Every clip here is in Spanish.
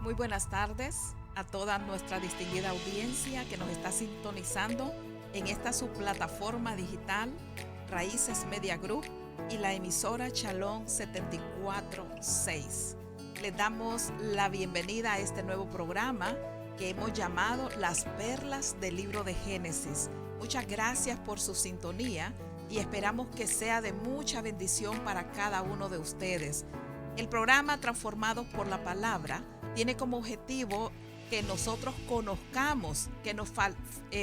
Muy buenas tardes a toda nuestra distinguida audiencia que nos está sintonizando en esta subplataforma digital Raíces Media Group y la emisora Shalom 746. Les damos la bienvenida a este nuevo programa que hemos llamado Las Perlas del Libro de Génesis. Muchas gracias por su sintonía y esperamos que sea de mucha bendición para cada uno de ustedes. El programa Transformados por la Palabra tiene como objetivo que nosotros conozcamos, que nos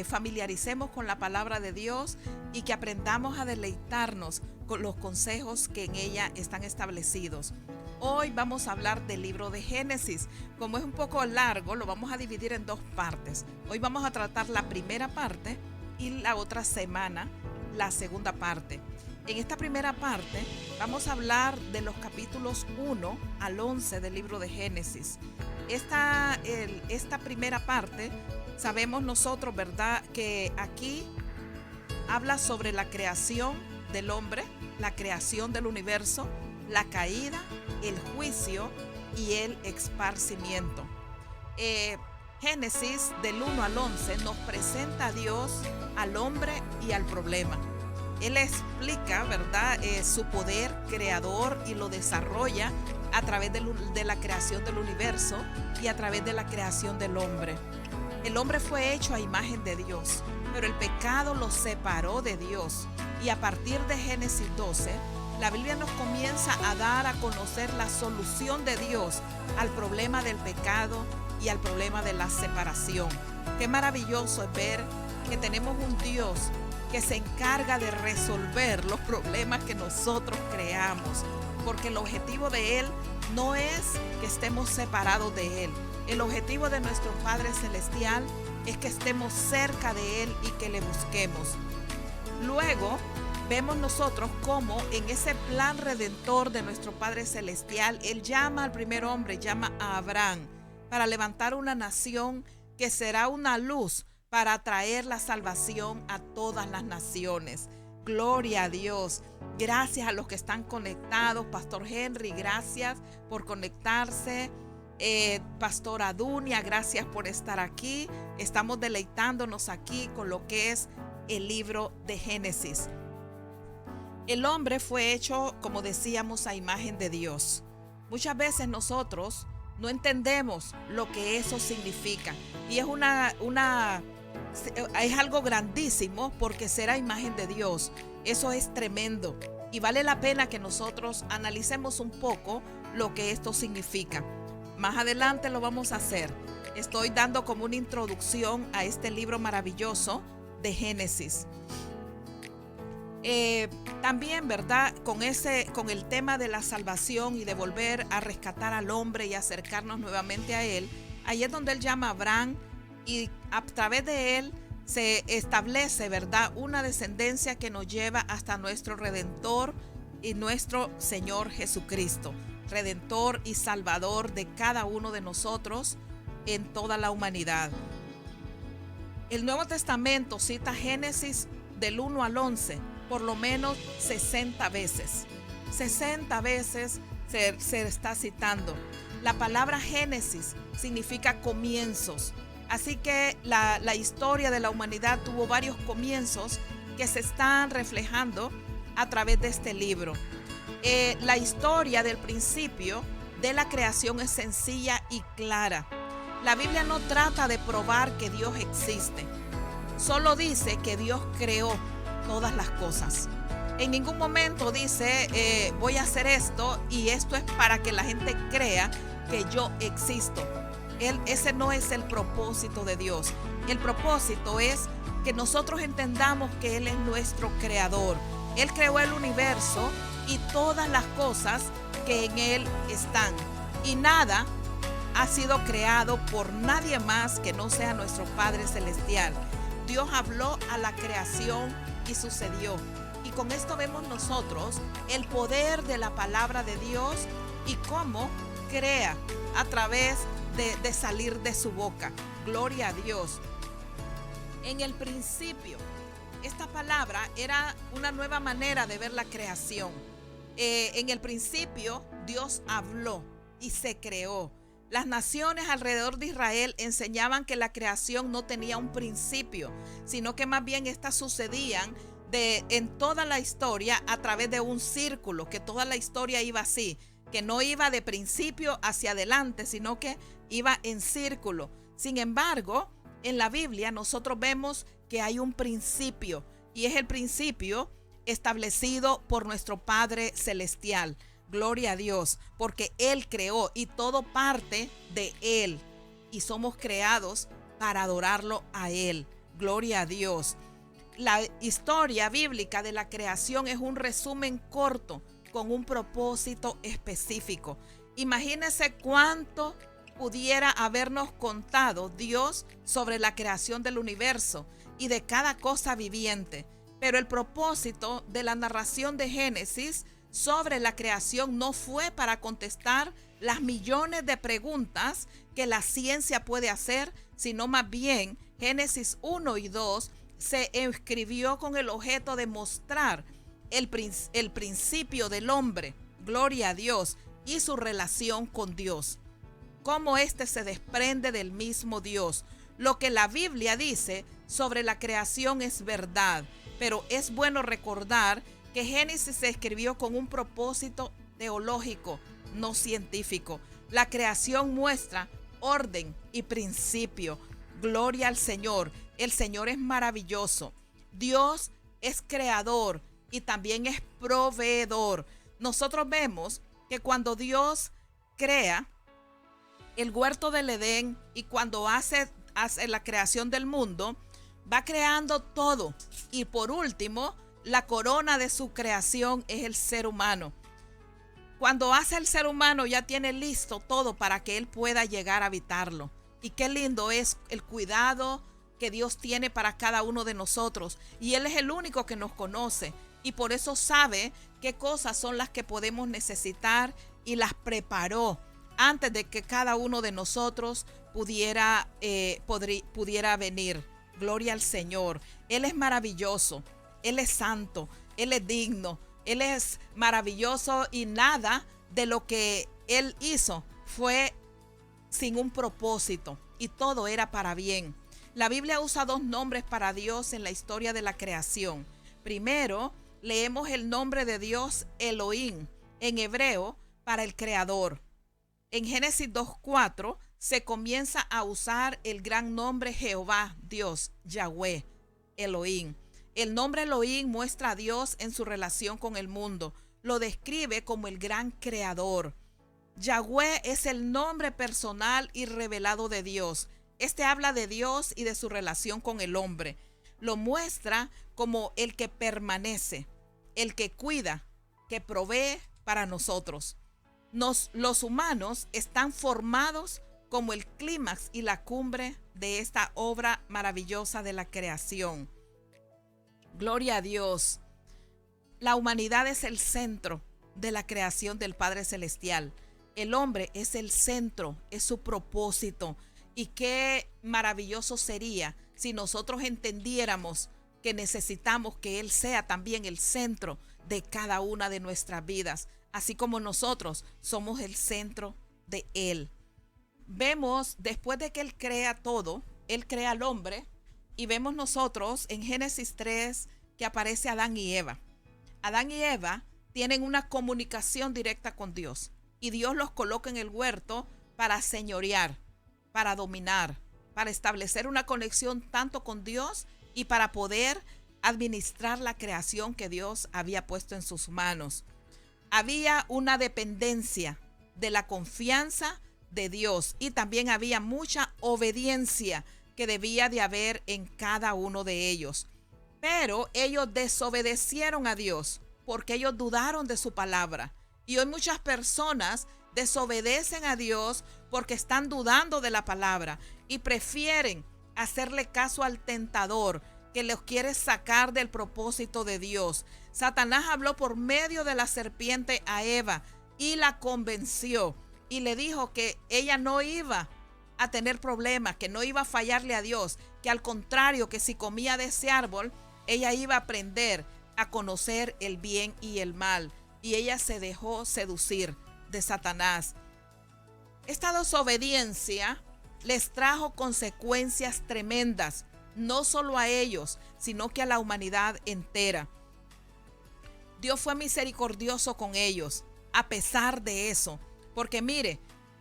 familiaricemos con la palabra de Dios y que aprendamos a deleitarnos con los consejos que en ella están establecidos. Hoy vamos a hablar del libro de Génesis. Como es un poco largo, lo vamos a dividir en dos partes. Hoy vamos a tratar la primera parte y la otra semana la segunda parte. En esta primera parte vamos a hablar de los capítulos 1 al 11 del libro de Génesis. Esta primera parte, sabemos nosotros, ¿verdad?, que aquí habla sobre la creación del hombre, la creación del universo, la caída, el juicio y el esparcimiento. Génesis del 1 al 11 nos presenta a Dios, al hombre y al problema. Él explica, ¿verdad?, su poder creador y lo desarrolla a través de la creación del universo y a través de la creación del hombre. El hombre fue hecho a imagen de Dios, pero el pecado lo separó de Dios. Y a partir de Génesis 12, la Biblia nos comienza a dar a conocer la solución de Dios al problema del pecado y al problema de la separación. Qué maravilloso es ver que tenemos un Dios que se encarga de resolver los problemas que nosotros creamos, porque el objetivo de Él no es que estemos separados de Él. El objetivo de nuestro Padre Celestial es que estemos cerca de Él y que le busquemos. Luego vemos nosotros cómo en ese plan redentor de nuestro Padre Celestial, Él llama al primer hombre, llama a Abraham, para levantar una nación que será una luz para traer la salvación a todas las naciones. Gloria a Dios. Gracias a los que están conectados. Pastor Henry, gracias por conectarse. Pastora Dunia, gracias por estar aquí. Estamos deleitándonos aquí con lo que es el libro de Génesis. El hombre fue hecho, como decíamos, a imagen de Dios. Muchas veces nosotros no entendemos lo que eso significa. Y es es algo grandísimo, porque ser a imagen de Dios, eso es tremendo y vale la pena que nosotros analicemos un poco lo que esto significa. Más adelante lo vamos a hacer. Estoy dando como una introducción a este libro maravilloso de Génesis. También, ¿verdad?, con el tema de la salvación y de volver a rescatar al hombre y acercarnos nuevamente a Él, ahí es donde Él llama a Abraham y a través de él se establece, ¿verdad?, una descendencia que nos lleva hasta nuestro Redentor y nuestro Señor Jesucristo, Redentor y Salvador de cada uno de nosotros en toda la humanidad. El Nuevo Testamento cita Génesis del 1 al 11 por lo menos 60 veces. 60 veces se está citando. La palabra Génesis significa comienzos. Así que la historia de la humanidad tuvo varios comienzos que se están reflejando a través de este libro. La historia del principio de la creación es sencilla y clara. La Biblia no trata de probar que Dios existe, solo dice que Dios creó todas las cosas. En ningún momento dice voy a hacer esto y esto es para que la gente crea que yo existo. Ese no es el propósito de Dios. El propósito es que nosotros entendamos que Él es nuestro creador. Él creó el universo y todas las cosas que en Él están. Y nada ha sido creado por nadie más que no sea nuestro Padre Celestial. Dios habló a la creación y sucedió. Y con esto vemos nosotros el poder de la palabra de Dios y cómo crea a través de salir de su boca. Gloria a Dios. En el principio, esta palabra era una nueva manera de ver la creación. En el principio, Dios habló y se creó. Las naciones alrededor de Israel enseñaban que la creación no tenía un principio, sino que más bien estas sucedían en toda la historia a través de un círculo, que toda la historia iba así, que no iba de principio hacia adelante, sino que iba en círculo. Sin embargo, en la Biblia nosotros vemos que hay un principio, y es el principio establecido por nuestro Padre Celestial. Gloria a Dios, porque Él creó y todo parte de Él, y somos creados para adorarlo a Él. Gloria a Dios. La historia bíblica de la creación es un resumen corto con un propósito específico. Imagínense cuánto pudiera habernos contado Dios sobre la creación del universo y de cada cosa viviente. Pero el propósito de la narración de Génesis sobre la creación no fue para contestar las millones de preguntas que la ciencia puede hacer, sino más bien Génesis 1 y 2 se escribió con el objeto de mostrar el principio del hombre, gloria a Dios, y su relación con Dios. Cómo éste se desprende del mismo Dios. Lo que la Biblia dice sobre la creación es verdad, pero es bueno recordar que Génesis se escribió con un propósito teológico, no científico. La creación muestra orden y principio. Gloria al Señor. El Señor es maravilloso. Dios es creador y también es proveedor. Nosotros vemos que cuando Dios crea el huerto del Edén y cuando hace la creación del mundo, va creando todo. Y por último, la corona de su creación es el ser humano. Cuando hace el ser humano ya tiene listo todo para que él pueda llegar a habitarlo. Y qué lindo es el cuidado que Dios tiene para cada uno de nosotros. Y Él es el único que nos conoce. Y por eso sabe qué cosas son las que podemos necesitar y las preparó antes de que cada uno de nosotros pudiera venir. Gloria al Señor. Él es maravilloso. Él es santo. Él es digno. Él es maravilloso y nada de lo que Él hizo fue sin un propósito y todo era para bien. La Biblia usa dos nombres para Dios en la historia de la creación. Primero, leemos el nombre de Dios Elohim en hebreo para el creador. En Génesis 2:4 se comienza a usar el gran nombre Jehová, Dios, Yahweh, Elohim. El nombre Elohim muestra a Dios en su relación con el mundo. Lo describe como el gran creador. Yahweh es el nombre personal y revelado de Dios. Este habla de Dios y de su relación con el hombre. Lo muestra como el que permanece, el que cuida, que provee para nosotros. Los humanos están formados como el clímax y la cumbre de esta obra maravillosa de la creación. Gloria a Dios. La humanidad es el centro de la creación del Padre Celestial. El hombre es el centro, es su propósito. Y qué maravilloso sería si nosotros entendiéramos que necesitamos que Él sea también el centro de cada una de nuestras vidas, así como nosotros somos el centro de Él. Vemos, después de que Él crea todo, Él crea al hombre, y vemos nosotros en Génesis 3 que aparece Adán y Eva. Adán y Eva tienen una comunicación directa con Dios, y Dios los coloca en el huerto para señorear, para dominar, para establecer una conexión tanto con Dios y para poder administrar la creación que Dios había puesto en sus manos. Había una dependencia de la confianza de Dios y también había mucha obediencia que debía de haber en cada uno de ellos. Pero ellos desobedecieron a Dios porque ellos dudaron de su palabra. Y hoy muchas personas desobedecen a Dios porque están dudando de la palabra y prefieren hacerle caso al tentador que los quiere sacar del propósito de Dios. Satanás habló por medio de la serpiente a Eva y la convenció y le dijo que ella no iba a tener problemas, que no iba a fallarle a Dios, que al contrario, que si comía de ese árbol, ella iba a aprender a conocer el bien y el mal. Y ella se dejó seducir de Satanás. Esta desobediencia les trajo consecuencias tremendas, no solo a ellos, sino que a la humanidad entera. Dios fue misericordioso con ellos, a pesar de eso, porque mire,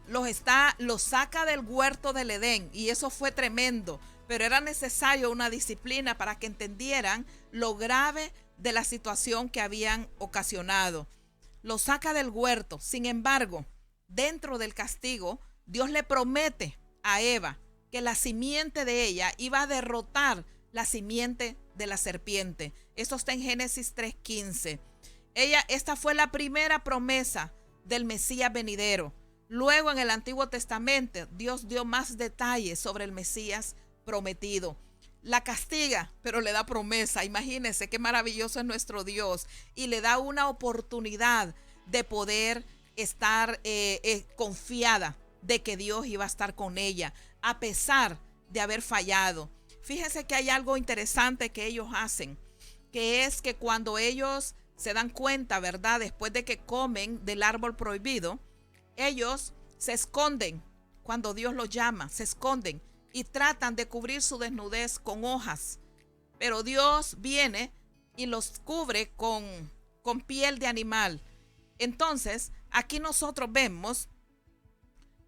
los saca del huerto del Edén y eso fue tremendo, pero era necesario una disciplina para que entendieran lo grave de la situación que habían ocasionado. Los saca del huerto. Sin embargo, dentro del castigo, Dios le promete a Eva que la simiente de ella iba a derrotar la simiente de la serpiente. Esto está en Génesis 3:15. Esta fue la primera promesa del Mesías venidero. Luego en el Antiguo Testamento Dios dio más detalles sobre el Mesías prometido. La castiga, pero le da promesa. Imagínense qué maravilloso es nuestro Dios. Y le da una oportunidad de poder estar confiada de que Dios iba a estar con ella, a pesar de haber fallado. Fíjense que hay algo interesante que ellos hacen, que es que cuando ellos se dan cuenta, ¿verdad? Después de que comen del árbol prohibido, ellos se esconden. Cuando Dios los llama, se esconden y tratan de cubrir su desnudez con hojas. Pero Dios viene y los cubre con piel de animal. Entonces, aquí nosotros vemos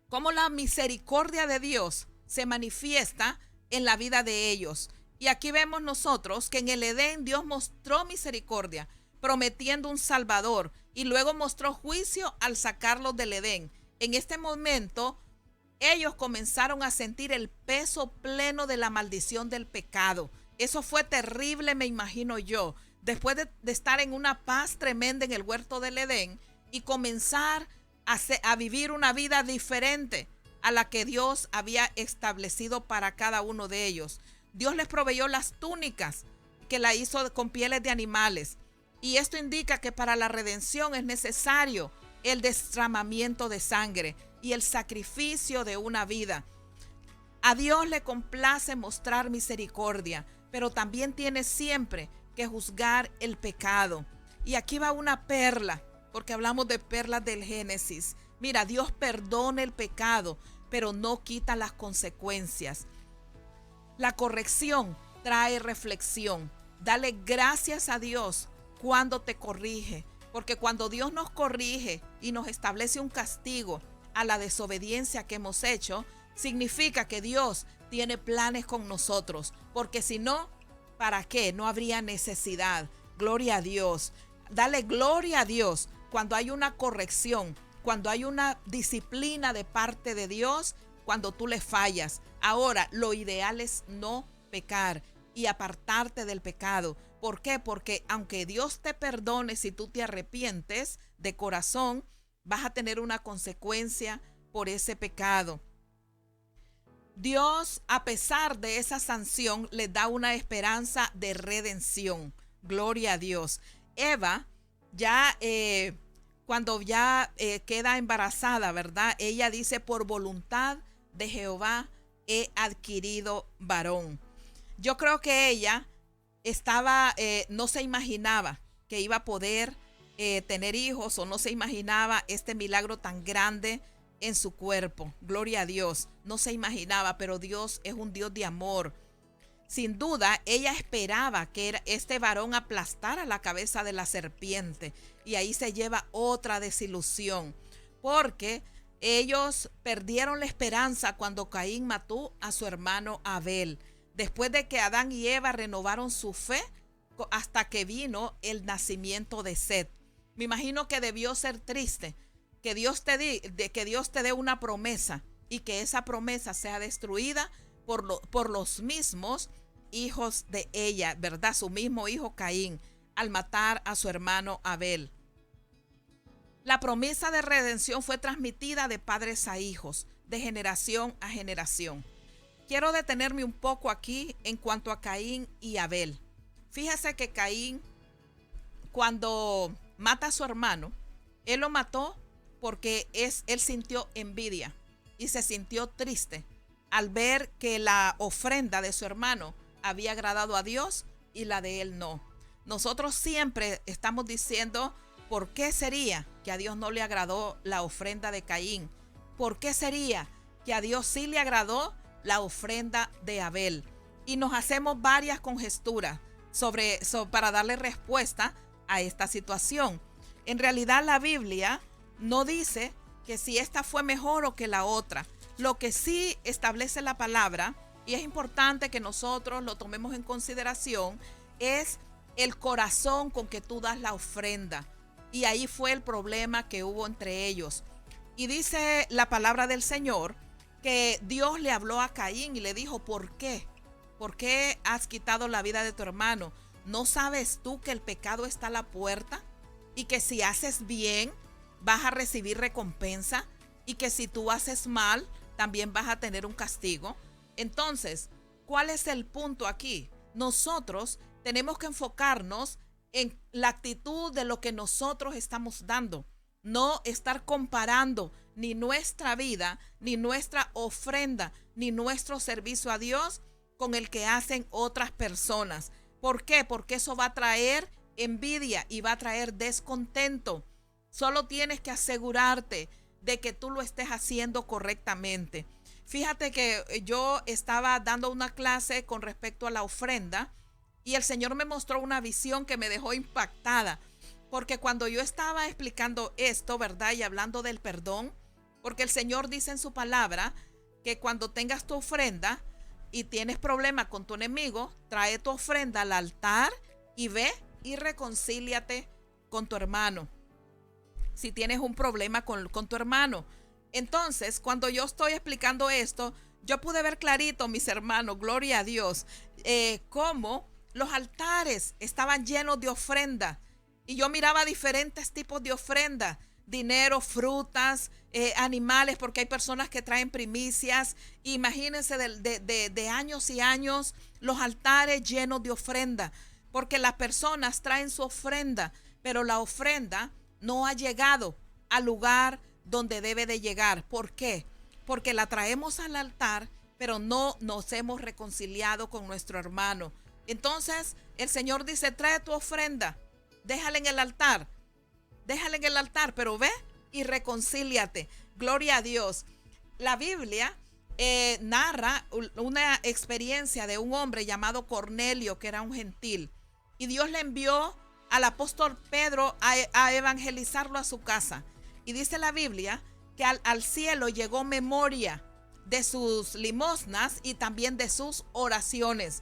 cómo la misericordia de Dios se manifiesta en la vida de ellos. Y aquí vemos nosotros que en el Edén Dios mostró misericordia, prometiendo un Salvador, y luego mostró juicio al sacarlos del Edén. En este momento, ellos comenzaron a sentir el peso pleno de la maldición del pecado. Eso fue terrible, me imagino yo. Después de estar en una paz tremenda en el huerto del Edén y comenzar a vivir una vida diferente a la que Dios había establecido para cada uno de ellos. Dios les proveyó las túnicas que la hizo con pieles de animales. Y esto indica que para la redención es necesario el derramamiento de sangre y el sacrificio de una vida. A Dios le complace mostrar misericordia, pero también tiene siempre que juzgar el pecado. Y aquí va una perla, porque hablamos de perlas del Génesis. Mira, Dios perdona el pecado, pero no quita las consecuencias. La corrección trae reflexión. Dale gracias a Dios cuando te corrige, porque cuando Dios nos corrige y nos establece un castigo a la desobediencia que hemos hecho, significa que Dios tiene planes con nosotros, porque si no, ¿para qué? No habría necesidad. Gloria a Dios. Dale gloria a Dios cuando hay una corrección, cuando hay una disciplina de parte de Dios, cuando tú le fallas. Ahora, lo ideal es no pecar y apartarte del pecado. ¿Por qué? Porque aunque Dios te perdone, si tú te arrepientes de corazón, vas a tener una consecuencia por ese pecado. Dios, a pesar de esa sanción, les da una esperanza de redención. Gloria a Dios. Eva, ya cuando ya queda embarazada, ¿verdad? Ella dice, por voluntad de Jehová he adquirido varón. Yo creo que ella no se imaginaba que iba a poder tener hijos, o no se imaginaba este milagro tan grande en su cuerpo. Gloria a Dios. No se imaginaba, pero Dios es un Dios de amor. Sin duda, ella esperaba que este varón aplastara la cabeza de la serpiente, y ahí se lleva otra desilusión, porque ellos perdieron la esperanza cuando Caín mató a su hermano Abel. Después de que Adán y Eva renovaron su fe hasta que vino el nacimiento de Set. Me imagino que debió ser triste que Dios te dé una promesa y que esa promesa sea destruida por los mismos hijos de ella, ¿verdad? Su mismo hijo Caín, al matar a su hermano Abel. La promesa de redención fue transmitida de padres a hijos, de generación a generación. Quiero detenerme un poco aquí en cuanto a Caín y Abel. Fíjese que Caín, cuando mata a su hermano, él lo mató porque él sintió envidia y se sintió triste al ver que la ofrenda de su hermano había agradado a Dios y la de él no. Nosotros siempre estamos diciendo, ¿por qué sería que a Dios no le agradó la ofrenda de Caín? ¿Por qué sería que a Dios sí le agradó la ofrenda de Abel? Y nos hacemos varias conjeturas para darle respuesta a esta situación. En realidad la Biblia no dice que si esta fue mejor o que la otra. Lo que sí establece la palabra, y es importante que nosotros lo tomemos en consideración, es el corazón con que tú das la ofrenda. Y ahí fue el problema que hubo entre ellos. Y dice la palabra del Señor que Dios le habló a Caín y le dijo, ¿por qué? ¿Por qué has quitado la vida de tu hermano? ¿No sabes tú que el pecado está a la puerta? Y que si haces bien, vas a recibir recompensa. Y que si tú haces mal, también vas a tener un castigo. Entonces, ¿cuál es el punto aquí? Nosotros tenemos que enfocarnos en la actitud de lo que nosotros estamos dando. No estar comparando ni nuestra vida, ni nuestra ofrenda, ni nuestro servicio a Dios con el que hacen otras personas. ¿Por qué? Porque eso va a traer envidia y va a traer descontento. Solo tienes que asegurarte de que tú lo estés haciendo correctamente. Fíjate que yo estaba dando una clase con respecto a la ofrenda y el Señor me mostró una visión que me dejó impactada. Porque cuando yo estaba explicando esto, ¿verdad? Y hablando del perdón, porque el Señor dice en su palabra que cuando tengas tu ofrenda y tienes problema con tu enemigo, trae tu ofrenda al altar y ve y reconcíliate con tu hermano. Si tienes un problema con tu hermano. Entonces, cuando yo estoy explicando esto, yo pude ver clarito, mis hermanos, gloria a Dios, cómo los altares estaban llenos de ofrenda. Y yo miraba diferentes tipos de ofrenda, dinero, frutas, animales, porque hay personas que traen primicias. Imagínense de años y años los altares llenos de ofrenda, porque las personas traen su ofrenda, pero la ofrenda no ha llegado al lugar donde debe de llegar. ¿Por qué? Porque la traemos al altar, pero no nos hemos reconciliado con nuestro hermano. Entonces el Señor dice, trae tu ofrenda, déjala en el altar, pero ve y reconcíliate. Gloria a Dios. La Biblia narra una experiencia de un hombre llamado Cornelio, que era un gentil, y Dios le envió al apóstol Pedro a evangelizarlo a su casa. Y dice la Biblia que al cielo llegó memoria de sus limosnas y también de sus oraciones.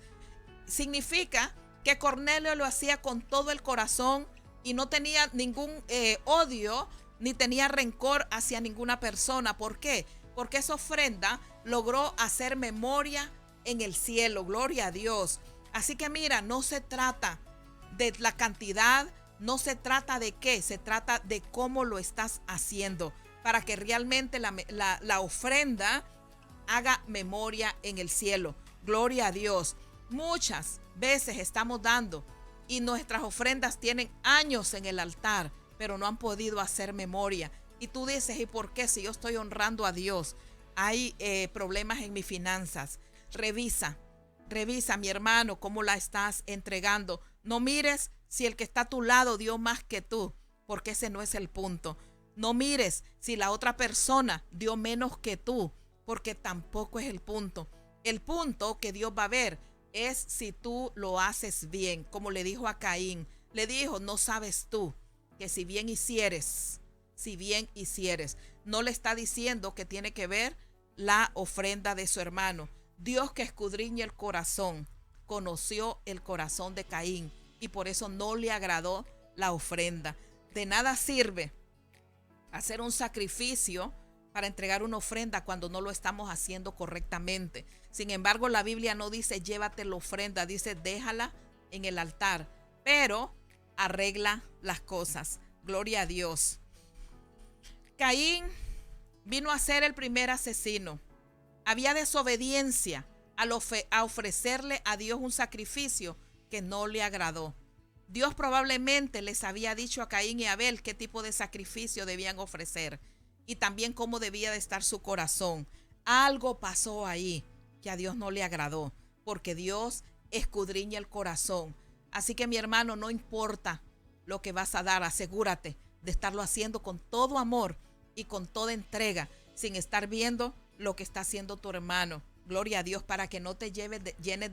Significa que Cornelio lo hacía con todo el corazón y no tenía ningún odio ni tenía rencor hacia ninguna persona. ¿Por qué? Porque esa ofrenda logró hacer memoria en el cielo. Gloria a Dios. Así que mira, no se trata de la cantidad, no se trata de qué, se trata de cómo lo estás haciendo para que realmente la ofrenda haga memoria en el cielo. Gloria a Dios. Muchas veces estamos dando y nuestras ofrendas tienen años en el altar, pero no han podido hacer memoria. Y tú dices, ¿y por qué? Si yo estoy honrando a Dios, hay problemas en mis finanzas. Revisa, mi hermano, cómo la estás entregando. No mires si el que está a tu lado dio más que tú, porque ese no es el punto. No mires si la otra persona dio menos que tú, porque tampoco es el punto. El punto que Dios va a ver es si tú lo haces bien, como le dijo a Caín. Le dijo, no sabes tú que si bien hicieres, no le está diciendo que tiene que ver la ofrenda de su hermano. Dios, que escudriña el corazón, conoció el corazón de Caín y por eso no le agradó la ofrenda. De nada sirve hacer un sacrificio para entregar una ofrenda cuando no lo estamos haciendo correctamente. Sin embargo, la Biblia no dice llévate la ofrenda, dice déjala en el altar, pero arregla las cosas. Gloria a Dios. Caín vino a ser el primer asesino. Había desobediencia a ofrecerle a Dios un sacrificio que no le agradó. Dios probablemente les había dicho a Caín y Abel qué tipo de sacrificio debían ofrecer y también cómo debía de estar su corazón. Algo pasó ahí que a Dios no le agradó, porque Dios escudriña el corazón. Así que mi hermano, no importa lo que vas a dar, asegúrate de estarlo haciendo con todo amor y con toda entrega. sin estar viendo lo que está haciendo tu hermano. Gloria a Dios, para que no te llenes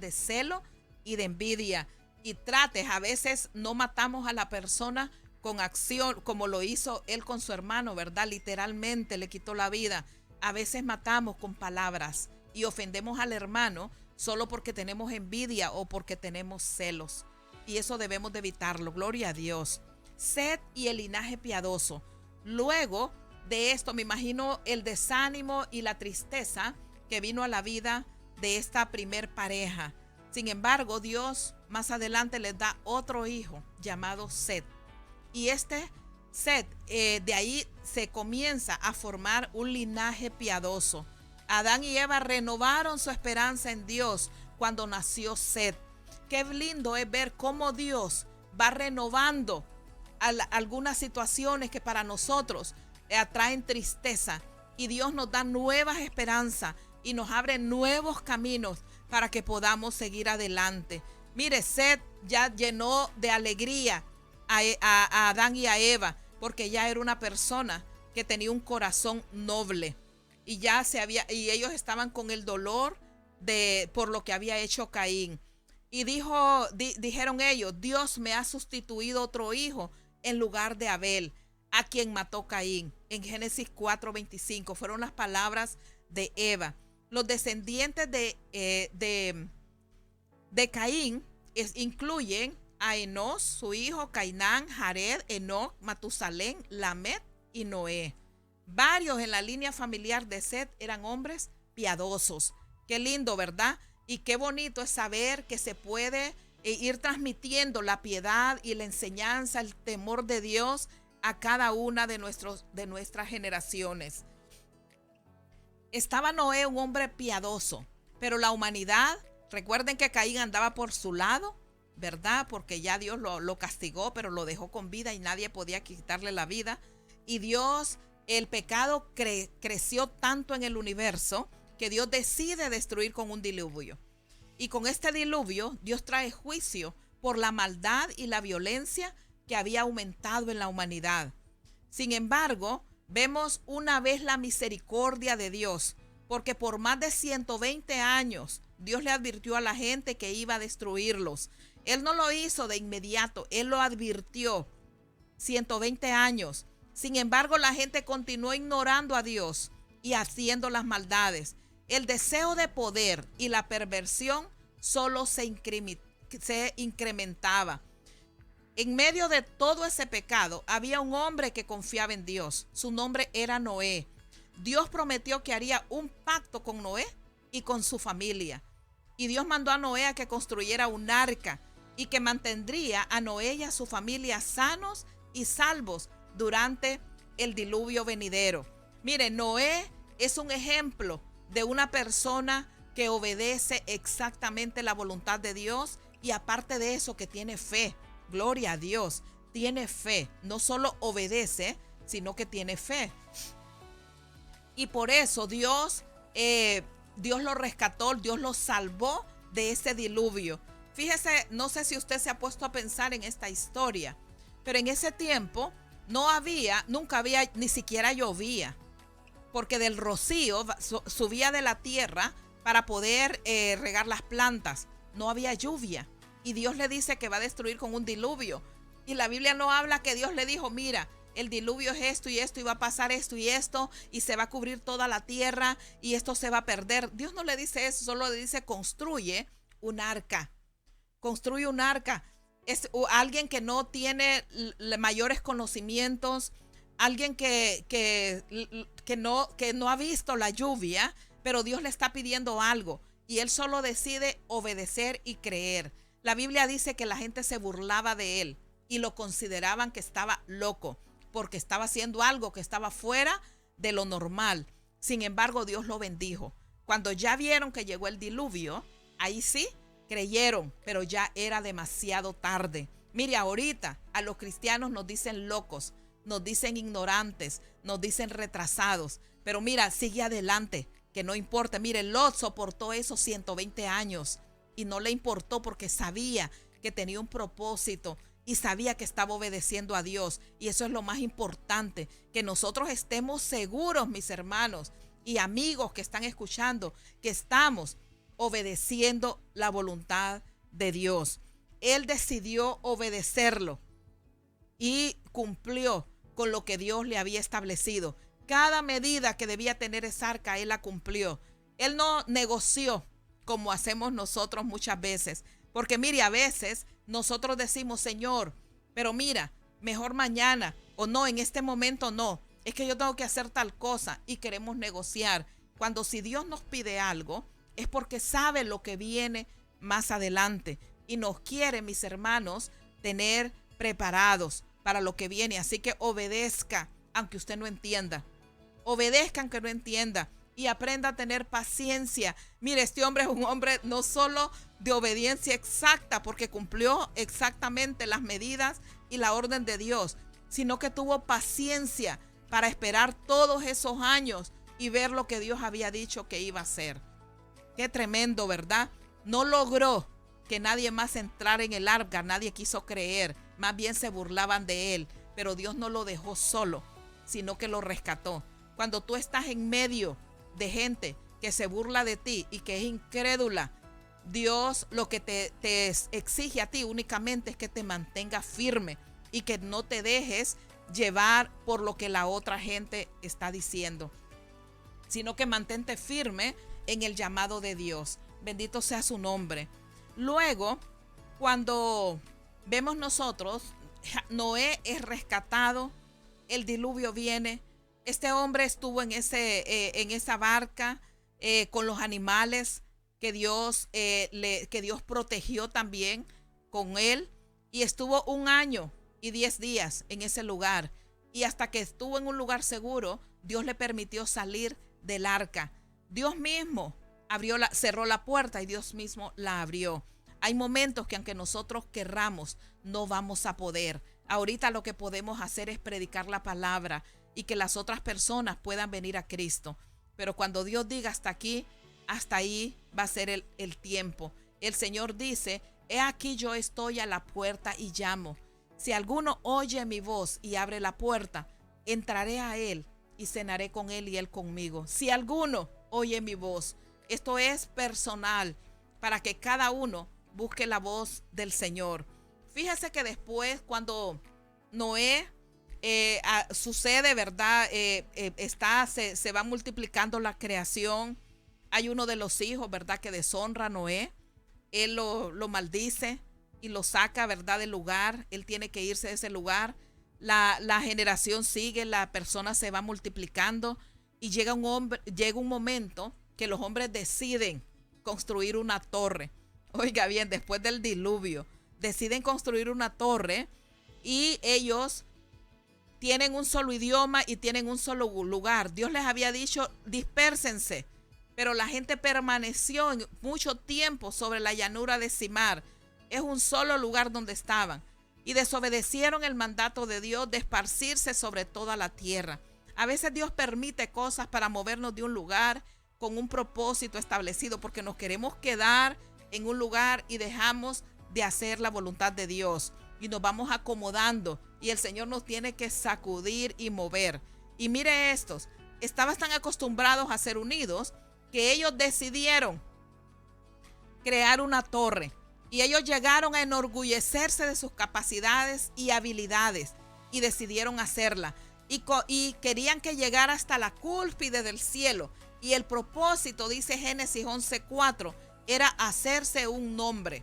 de celo y de envidia. Y trates, a veces no matamos a la persona con acción, como lo hizo él con su hermano, ¿verdad? Literalmente le quitó la vida. A veces matamos con palabras y ofendemos al hermano solo porque tenemos envidia o porque tenemos celos. Y eso debemos de evitarlo. Gloria a Dios. Set y el linaje piadoso. Luego de esto, me imagino el desánimo y la tristeza que vino a la vida de esta primer pareja. Sin embargo, Dios más adelante les da otro hijo llamado Set. Y este Set, de ahí se comienza a formar un linaje piadoso. Adán y Eva renovaron su esperanza en Dios cuando nació Set. Qué lindo es ver cómo Dios va renovando algunas situaciones que para nosotros atraen tristeza. Y Dios nos da nuevas esperanzas y nos abre nuevos caminos para que podamos seguir adelante. Mire, Set ya llenó de alegría a Adán y a Eva, porque ya era una persona que tenía un corazón noble y y ellos estaban con el dolor por lo que había hecho Caín. Y dijeron ellos: Dios me ha sustituido otro hijo en lugar de Abel, a quien mató Caín. En Génesis 4:25 fueron las palabras de Eva. Los descendientes de Caín incluyen a Enos, su hijo, Cainán, Jared, Enoc, Matusalén, Lamet y Noé. Varios en la línea familiar de Set eran hombres piadosos. Qué lindo, ¿verdad? Y qué bonito es saber que se puede ir transmitiendo la piedad y la enseñanza, el temor de Dios a cada una de nuestras generaciones. Estaba Noé, un hombre piadoso, pero la humanidad, recuerden que Caín andaba por su lado, ¿verdad? Porque ya Dios lo castigó, pero lo dejó con vida y nadie podía quitarle la vida. Y Dios, el pecado creció tanto en el universo que Dios decide destruir con un diluvio. Y con este diluvio, Dios trae juicio por la maldad y la violencia que había aumentado en la humanidad. Sin embargo, vemos una vez la misericordia de Dios, porque por más de 120 años Dios le advirtió a la gente que iba a destruirlos. Él no lo hizo de inmediato, Él lo advirtió 120 años. Sin embargo, la gente continuó ignorando a Dios y haciendo las maldades. El deseo de poder y la perversión solo se incrementaba. En medio de todo ese pecado había un hombre que confiaba en Dios. Su nombre era Noé. Dios prometió que haría un pacto con Noé y con su familia. Y Dios mandó a Noé a que construyera un arca y que mantendría a Noé y a su familia sanos y salvos durante el diluvio venidero. Mire, Noé es un ejemplo de una persona que obedece exactamente la voluntad de Dios y aparte de eso que tiene fe. Gloria a Dios, tiene fe, no solo obedece, sino que tiene fe. Y por eso Dios lo rescató, Dios lo salvó de ese diluvio. Fíjese, no sé si usted se ha puesto a pensar en esta historia, pero en ese tiempo nunca había, ni siquiera llovía, porque del rocío subía de la tierra para poder regar las plantas. No había lluvia. Y Dios le dice que va a destruir con un diluvio. Y la Biblia no habla que Dios le dijo: mira, el diluvio es esto y va a pasar esto y se va a cubrir toda la tierra y esto se va a perder. Dios no le dice eso, solo le dice: construye un arca. Construye un arca. Es alguien que no tiene mayores conocimientos, alguien que no ha visto la lluvia, pero Dios le está pidiendo algo y él solo decide obedecer y creer. La Biblia dice que la gente se burlaba de él y lo consideraban que estaba loco porque estaba haciendo algo que estaba fuera de lo normal. Sin embargo, Dios lo bendijo. Cuando ya vieron que llegó el diluvio, ahí sí creyeron, pero ya era demasiado tarde. Mire, ahorita a los cristianos nos dicen locos, nos dicen ignorantes, nos dicen retrasados, pero mira, sigue adelante, que no importa. Mire, Lot soportó esos 120 años y no le importó porque sabía que tenía un propósito y sabía que estaba obedeciendo a Dios. Y eso es lo más importante, que nosotros estemos seguros, mis hermanos y amigos que están escuchando, que estamos obedeciendo la voluntad de Dios. Él decidió obedecerlo y cumplió con lo que Dios le había establecido. Cada medida que debía tener esa arca, él la cumplió. Él no negoció como hacemos nosotros muchas veces. Porque mire, a veces nosotros decimos, Señor, pero mira, mejor mañana, o no, en este momento no. Es que yo tengo que hacer tal cosa y queremos negociar. Cuando si Dios nos pide algo, es porque sabe lo que viene más adelante. Y nos quiere, mis hermanos, tener preparados para lo que viene. Así que obedezca, aunque usted no entienda. Obedezca aunque no entienda. Y aprenda a tener paciencia. Mire, este hombre es un hombre no solo de obediencia exacta, porque cumplió exactamente las medidas y la orden de Dios, sino que tuvo paciencia para esperar todos esos años y ver lo que Dios había dicho que iba a hacer. Qué tremendo, ¿verdad? No logró que nadie más entrara en el arca, nadie quiso creer, más bien se burlaban de él, pero Dios no lo dejó solo, sino que lo rescató. Cuando tú estás en medio de gente que se burla de ti y que es incrédula, Dios lo que te exige a ti únicamente es que te mantengas firme y que no te dejes llevar por lo que la otra gente está diciendo, sino que mantente firme en el llamado de Dios. Bendito sea su nombre. Luego, cuando vemos nosotros, Noé es rescatado, el diluvio viene. Este hombre estuvo en esa barca con los animales que Dios protegió también con él, y estuvo 1 año y 10 días en ese lugar, y hasta que estuvo en un lugar seguro, Dios le permitió salir del arca. Dios mismo cerró la puerta y Dios mismo la abrió. Hay momentos que aunque nosotros querramos, no vamos a poder. Ahorita lo que podemos hacer es predicar la palabra y que las otras personas puedan venir a Cristo. Pero cuando Dios diga hasta aquí, hasta ahí va a ser el tiempo. El Señor dice, he aquí yo estoy a la puerta y llamo. Si alguno oye mi voz y abre la puerta, entraré a él y cenaré con él y él conmigo. Si alguno oye mi voz, esto es personal, para que cada uno busque la voz del Señor. Fíjese que después, cuando Noé sucede, ¿verdad? Se va multiplicando la creación. Hay uno de los hijos, ¿verdad?, que deshonra a Noé. Él lo maldice y lo saca, ¿verdad?, del lugar. Él tiene que irse de ese lugar. La generación sigue, la persona se va multiplicando y llega un momento que los hombres deciden construir una torre. Oiga bien, después del diluvio, deciden construir una torre y ellos tienen un solo idioma y tienen un solo lugar. Dios les había dicho, dispérsense, pero la gente permaneció mucho tiempo sobre la llanura de Simar. Es un solo lugar donde estaban. Y desobedecieron el mandato de Dios de esparcirse sobre toda la tierra. A veces Dios permite cosas para movernos de un lugar con un propósito establecido, porque nos queremos quedar en un lugar y dejamos de hacer la voluntad de Dios y nos vamos acomodando, y el Señor nos tiene que sacudir y mover. Y mire estos, estaban tan acostumbrados a ser unidos que ellos decidieron crear una torre, y ellos llegaron a enorgullecerse de sus capacidades y habilidades y decidieron hacerla, y querían que llegara hasta la cúspide del cielo. Y el propósito, dice Génesis 11:4, era hacerse un nombre.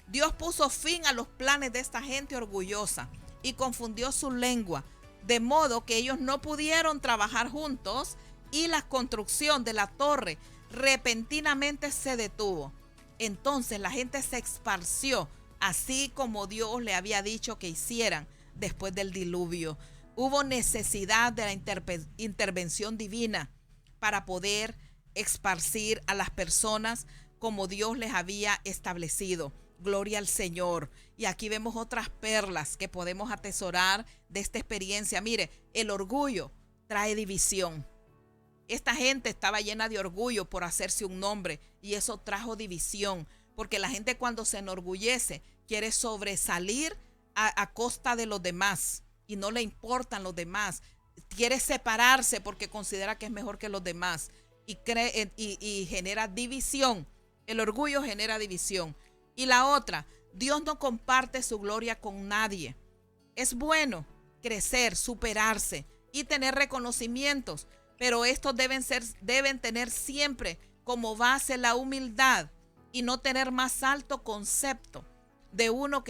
Dios puso fin a los planes de esta gente orgullosa y confundió su lengua, de modo que ellos no pudieron trabajar juntos, y la construcción de la torre repentinamente se detuvo. Entonces la gente se esparció, así como Dios le había dicho que hicieran después del diluvio. Hubo necesidad de la intervención divina para poder esparcir a las personas como Dios les había establecido. Gloria al Señor. Y aquí vemos otras perlas que podemos atesorar de esta experiencia. Mire, el orgullo trae división. Esta gente estaba llena de orgullo por hacerse un nombre, y eso trajo división, porque la gente cuando se enorgullece quiere sobresalir a costa de los demás y no le importan los demás. Quiere separarse porque considera que es mejor que los demás y y genera división. El orgullo genera división. Y la otra, Dios no comparte su gloria con nadie. Es bueno crecer, superarse y tener reconocimientos, pero estos deben tener siempre como base la humildad y no tener más alto concepto de uno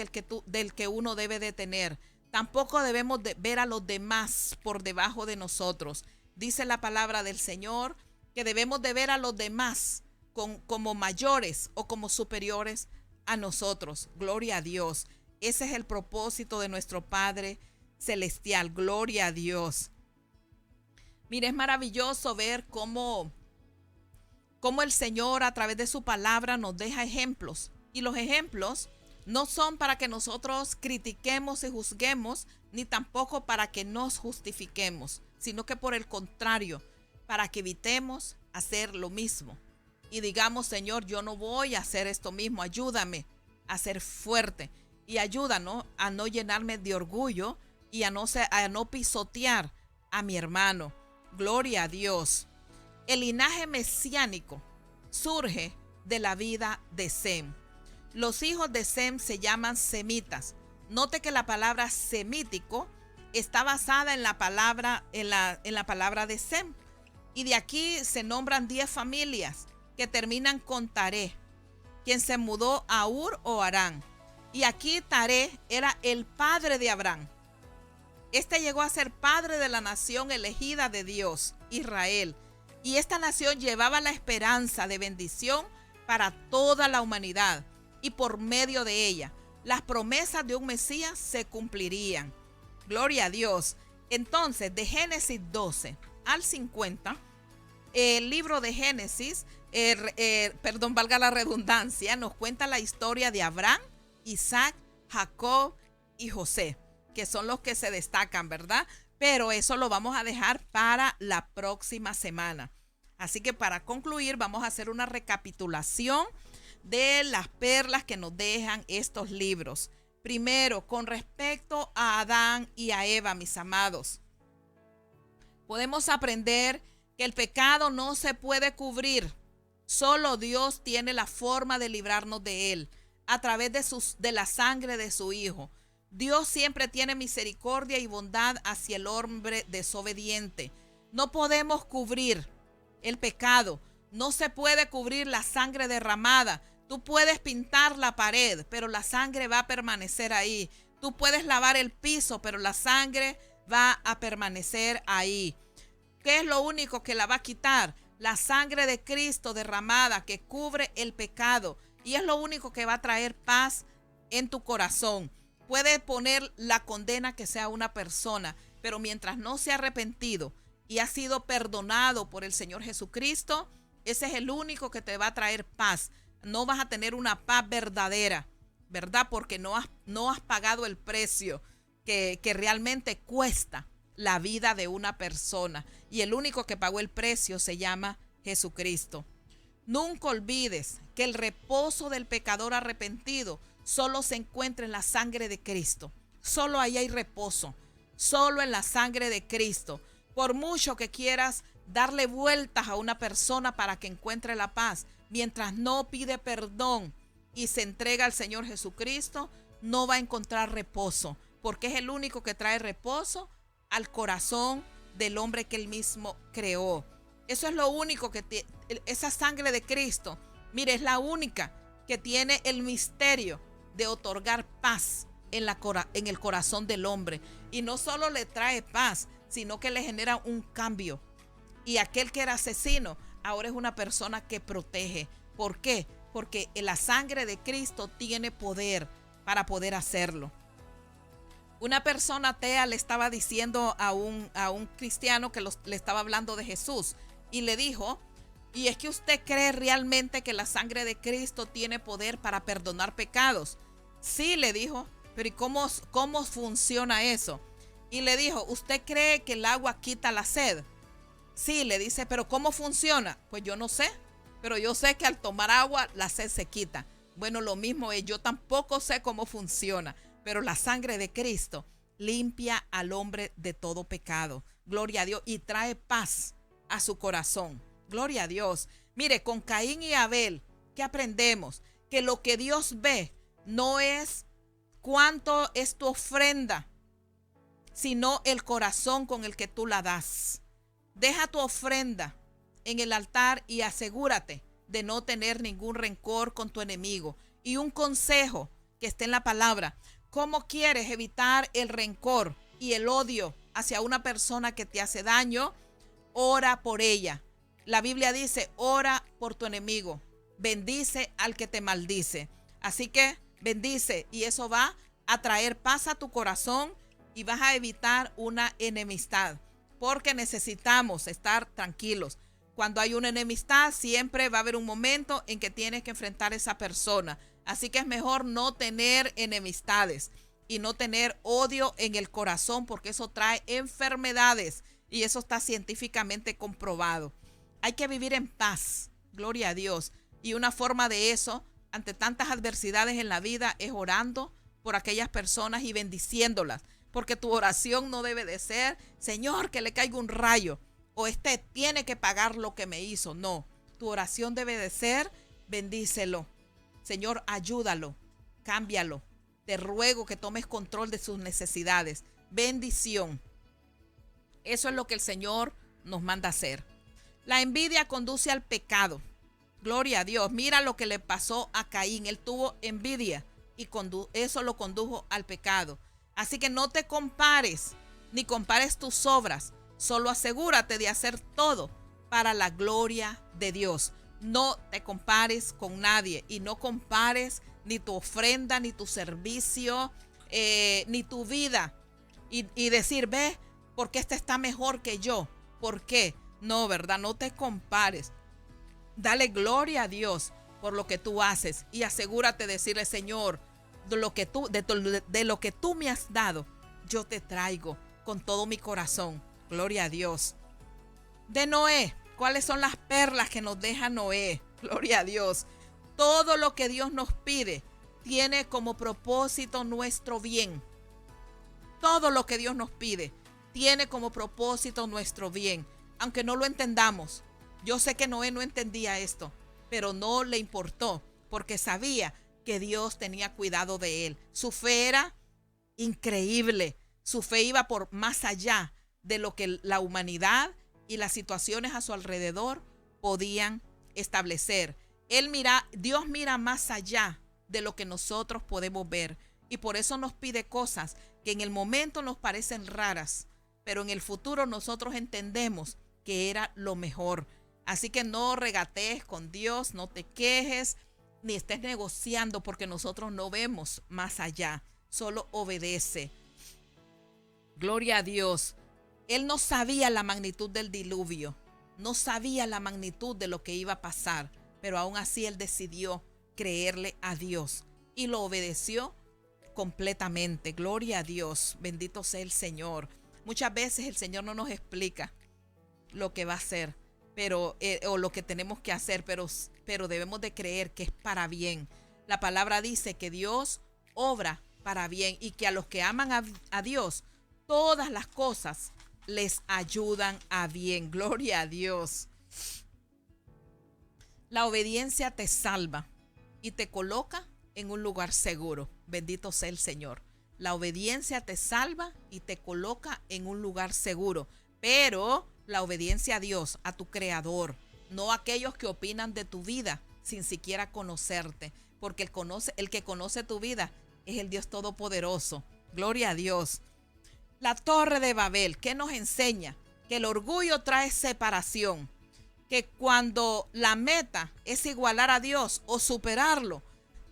del que uno debe de tener. Tampoco debemos de ver a los demás por debajo de nosotros. Dice la palabra del Señor que debemos de ver a los demás como mayores o como superiores a nosotros. Gloria a Dios. Ese es el propósito de nuestro Padre Celestial. Gloria a Dios. Mire, es maravilloso ver cómo el Señor a través de su palabra nos deja ejemplos. Y los ejemplos no son para que nosotros critiquemos y juzguemos, ni tampoco para que nos justifiquemos, sino que por el contrario, para que evitemos hacer lo mismo. Y digamos, Señor, yo no voy a hacer esto mismo, ayúdame a ser fuerte y ayúdanos a no llenarme de orgullo y a no pisotear a mi hermano. Gloria a Dios. El linaje mesiánico surge de la vida de Sem. Los hijos de Sem se llaman semitas. Note que la palabra semítico está basada en la palabra de Sem. Y de aquí se nombran 10 familias que terminan con Taré, quien se mudó a Ur o Harán. Y aquí Taré era el padre de Abraham. Este llegó a ser padre de la nación elegida de Dios, Israel. Y esta nación llevaba la esperanza de bendición para toda la humanidad. Y por medio de ella, las promesas de un Mesías se cumplirían. Gloria a Dios. Entonces, de Génesis 12 al 50, el libro de Génesis, valga la redundancia, nos cuenta la historia de Abraham, Isaac, Jacob y José, que son los que se destacan, ¿verdad? Pero eso lo vamos a dejar para la próxima semana. Así que para concluir, vamos a hacer una recapitulación de las perlas que nos dejan estos libros. Primero, con respecto a Adán y a Eva, mis amados, podemos aprender que el pecado no se puede cubrir. Solo Dios tiene la forma de librarnos de él a través de la sangre de su Hijo. Dios siempre tiene misericordia y bondad hacia el hombre desobediente. No podemos cubrir el pecado. No se puede cubrir la sangre derramada. Tú puedes pintar la pared, pero la sangre va a permanecer ahí. Tú puedes lavar el piso, pero la sangre va a permanecer ahí. ¿Qué es lo único que la va a quitar? La sangre de Cristo derramada que cubre el pecado. Y es lo único que va a traer paz en tu corazón. Puede poner la condena que sea una persona, pero mientras no se ha arrepentido y ha sido perdonado por el Señor Jesucristo, ese es el único que te va a traer paz. No vas a tener una paz verdadera, ¿verdad? Porque no has pagado el precio que realmente cuesta la vida de una persona. Y el único que pagó el precio se llama Jesucristo. Nunca olvides que el reposo del pecador arrepentido solo se encuentra en la sangre de Cristo. Solo ahí hay reposo. Solo en la sangre de Cristo. Por mucho que quieras darle vueltas a una persona para que encuentre la paz, mientras no pide perdón y se entrega al Señor Jesucristo, no va a encontrar reposo, porque es el único que trae reposo al corazón del hombre que él mismo creó. Eso es lo único que esa sangre de Cristo, mire, es la única que tiene el misterio de otorgar paz en el corazón del hombre. Y no solo le trae paz, sino que le genera un cambio. Y aquel que era asesino ahora es una persona que protege. ¿Por qué? Porque la sangre de Cristo tiene poder para poder hacerlo. Una persona atea le estaba diciendo a un cristiano que le estaba hablando de Jesús y le dijo: ¿y es que usted cree realmente que la sangre de Cristo tiene poder para perdonar pecados? Sí, le dijo, pero ¿y cómo funciona eso? Y le dijo: ¿usted cree que el agua quita la sed? Sí, le dice, pero ¿cómo funciona? Pues yo no sé, pero yo sé que al tomar agua la sed se quita. Bueno, lo mismo es, yo tampoco sé cómo funciona, pero la sangre de Cristo limpia al hombre de todo pecado. Gloria a Dios. Y trae paz a su corazón. Gloria a Dios. Mire, con Caín y Abel, ¿qué aprendemos? Que lo que Dios ve no es cuánto es tu ofrenda, sino el corazón con el que tú la das. Deja tu ofrenda en el altar y asegúrate de no tener ningún rencor con tu enemigo. Y un consejo que está en la palabra: ¿cómo quieres evitar el rencor y el odio hacia una persona que te hace daño? Ora por ella. La Biblia dice: ora por tu enemigo, bendice al que te maldice. Así que bendice, y eso va a traer paz a tu corazón y vas a evitar una enemistad, porque necesitamos estar tranquilos. Cuando hay una enemistad, siempre va a haber un momento en que tienes que enfrentar a esa persona. Así que es mejor no tener enemistades y no tener odio en el corazón, porque eso trae enfermedades y eso está científicamente comprobado. Hay que vivir en paz, gloria a Dios. Y una forma de eso, ante tantas adversidades en la vida, es orando por aquellas personas y bendiciéndolas. Porque tu oración no debe de ser: Señor, que le caiga un rayo, o este tiene que pagar lo que me hizo. No, tu oración debe de ser: bendícelo. Señor, ayúdalo, cámbialo. Te ruego que tomes control de sus necesidades. Bendición. Eso es lo que el Señor nos manda hacer. La envidia conduce al pecado. Gloria a Dios. Mira lo que le pasó a Caín. Él tuvo envidia y eso lo condujo al pecado. Así que no te compares, ni compares tus obras. Solo asegúrate de hacer todo para la gloria de Dios. No te compares con nadie y no compares ni tu ofrenda, ni tu servicio, ni tu vida. Y decir: ve, porque este está mejor que yo. ¿Por qué? No, ¿verdad? No te compares. Dale gloria a Dios por lo que tú haces y asegúrate de decirle: Señor, de lo que tú me has dado, yo te traigo con todo mi corazón. Gloria a Dios. De Noé, ¿cuáles son las perlas que nos deja Noé? Gloria a Dios. Todo lo que Dios nos pide tiene como propósito nuestro bien. Todo lo que Dios nos pide tiene como propósito nuestro bien, aunque no lo entendamos. Yo sé que Noé no entendía esto, pero no le importó, porque sabía que Dios tenía cuidado de él. Su fe era increíble. Su fe iba por más allá de lo que la humanidad y las situaciones a su alrededor podían establecer. Dios mira más allá de lo que nosotros podemos ver, y por eso nos pide cosas que en el momento nos parecen raras, pero en el futuro nosotros entendemos que era lo mejor. Así que no regatees con Dios, no te quejes, ni estés negociando, porque nosotros no vemos más allá. Solo obedece. Gloria a Dios. Él no sabía la magnitud del diluvio, no sabía la magnitud de lo que iba a pasar, pero aún así él decidió creerle a Dios y lo obedeció completamente. Gloria a Dios, bendito sea el Señor. Muchas veces el Señor no nos explica lo que va a hacer, o lo que tenemos que hacer, pero debemos de creer que es para bien. La palabra dice que Dios obra para bien y que a los que aman a Dios, todas las cosas les ayudan a bien. Gloria a Dios. La obediencia te salva y te coloca en un lugar seguro. Bendito sea el Señor. La obediencia te salva y te coloca en un lugar seguro. Pero la obediencia a Dios, a tu Creador, no a aquellos que opinan de tu vida sin siquiera conocerte. Porque el que conoce tu vida es el Dios Todopoderoso. Gloria a Dios. La Torre de Babel, ¿qué nos enseña? Que el orgullo trae separación. Que cuando la meta es igualar a Dios o superarlo,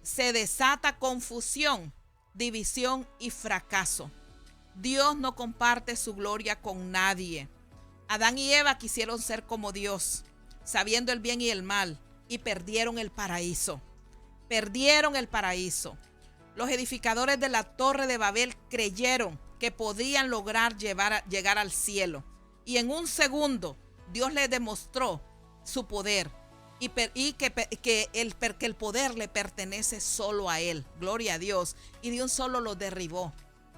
se desata confusión, división y fracaso. Dios no comparte su gloria con nadie. Adán y Eva quisieron ser como Dios, sabiendo el bien y el mal, y perdieron el paraíso. Perdieron el paraíso. Los edificadores de la Torre de Babel creyeron que podían lograr llegar al cielo. Y en un segundo, Dios les demostró su poder. que el poder le pertenece solo a él. Gloria a Dios. Y de un solo lo derribó.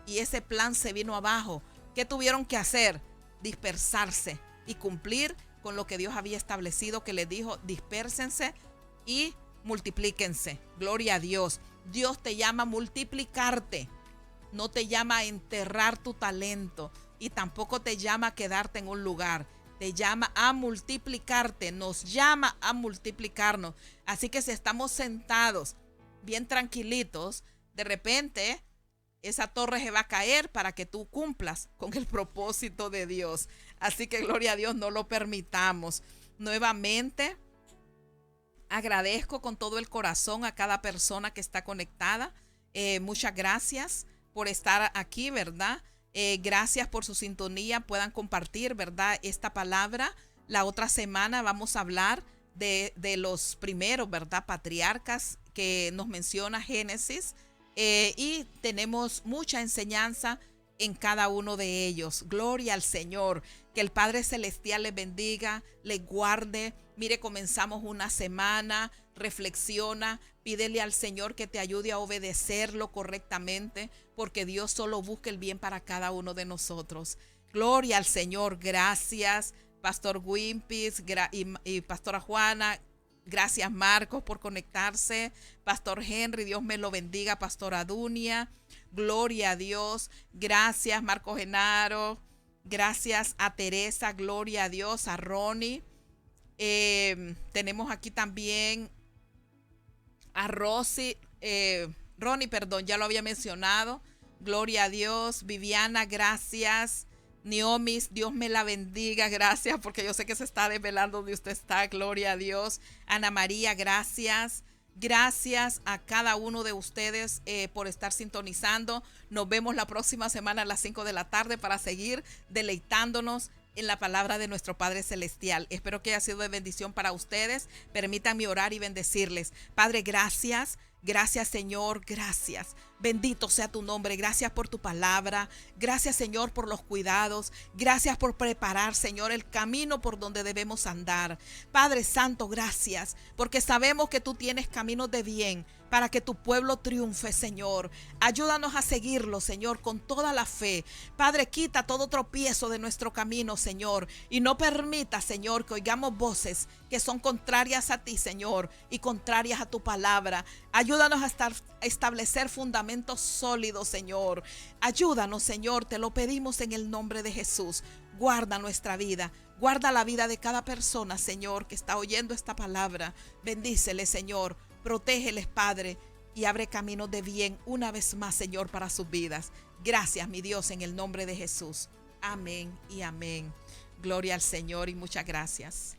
Y ese plan se vino abajo. ¿Qué tuvieron que hacer? Dispersarse y cumplir con lo que Dios había establecido, que les dijo: dispérsense y multiplíquense. Gloria a Dios. Dios te llama a multiplicarte. No te llama a enterrar tu talento y tampoco te llama a quedarte en un lugar. Te llama a multiplicarte, nos llama a multiplicarnos. Así que si estamos sentados bien tranquilitos, de repente esa torre se va a caer para que tú cumplas con el propósito de Dios. Así que gloria a Dios, no lo permitamos. Nuevamente, agradezco con todo el corazón a cada persona que está conectada. Muchas gracias por estar aquí, ¿verdad? Gracias por su sintonía. Puedan compartir, ¿verdad?, esta palabra. La otra semana vamos a hablar de los primeros, ¿verdad?, patriarcas que nos menciona Génesis. Y tenemos mucha enseñanza en cada uno de ellos. Gloria al Señor. Que el Padre Celestial les bendiga, les guarde. Mire, comenzamos una semana. Reflexiona, pídele al Señor que te ayude a obedecerlo correctamente, porque Dios solo busca el bien para cada uno de nosotros. Gloria al Señor. Gracias, Pastor Wimpis y Pastora Juana. Gracias, Marcos, por conectarse. Pastor Henry, Dios me lo bendiga. Pastora Dunia, gloria a Dios. Gracias, Marco Genaro. Gracias a Teresa, gloria a Dios. A Ronnie. Tenemos aquí también a Ronnie, perdón, ya lo había mencionado. Gloria a Dios. Viviana, gracias. Niomis, Dios me la bendiga, gracias, porque yo sé que se está desvelando donde usted está. Gloria a Dios. Ana María, gracias. Gracias a cada uno de ustedes por estar sintonizando. Nos vemos la próxima semana a las 5 de la tarde para seguir deleitándonos en la palabra de nuestro Padre Celestial. Espero que haya sido de bendición para ustedes. Permítanme orar y bendecirles. Padre, gracias. Gracias, Señor, gracias. Bendito sea tu nombre. Gracias por tu palabra. Gracias, Señor, por los cuidados. Gracias por preparar, Señor, el camino por donde debemos andar. Padre Santo, gracias, porque sabemos que tú tienes caminos de bien para que tu pueblo triunfe, Señor. Ayúdanos a seguirlo, Señor, con toda la fe. Padre, quita todo tropiezo de nuestro camino, Señor, y no permita, Señor, que oigamos voces que son contrarias a ti, Señor, y contrarias a tu palabra. Ayúdanos a establecer fundamentos sólidos, Señor. Ayúdanos, Señor, te lo pedimos en el nombre de Jesús. Guarda nuestra vida. Guarda la vida de cada persona, Señor, que está oyendo esta palabra. Bendícele, Señor. Protégeles, Padre, y abre caminos de bien una vez más, Señor, para sus vidas. Gracias, mi Dios, en el nombre de Jesús. Amén y amén. Gloria al Señor y muchas gracias.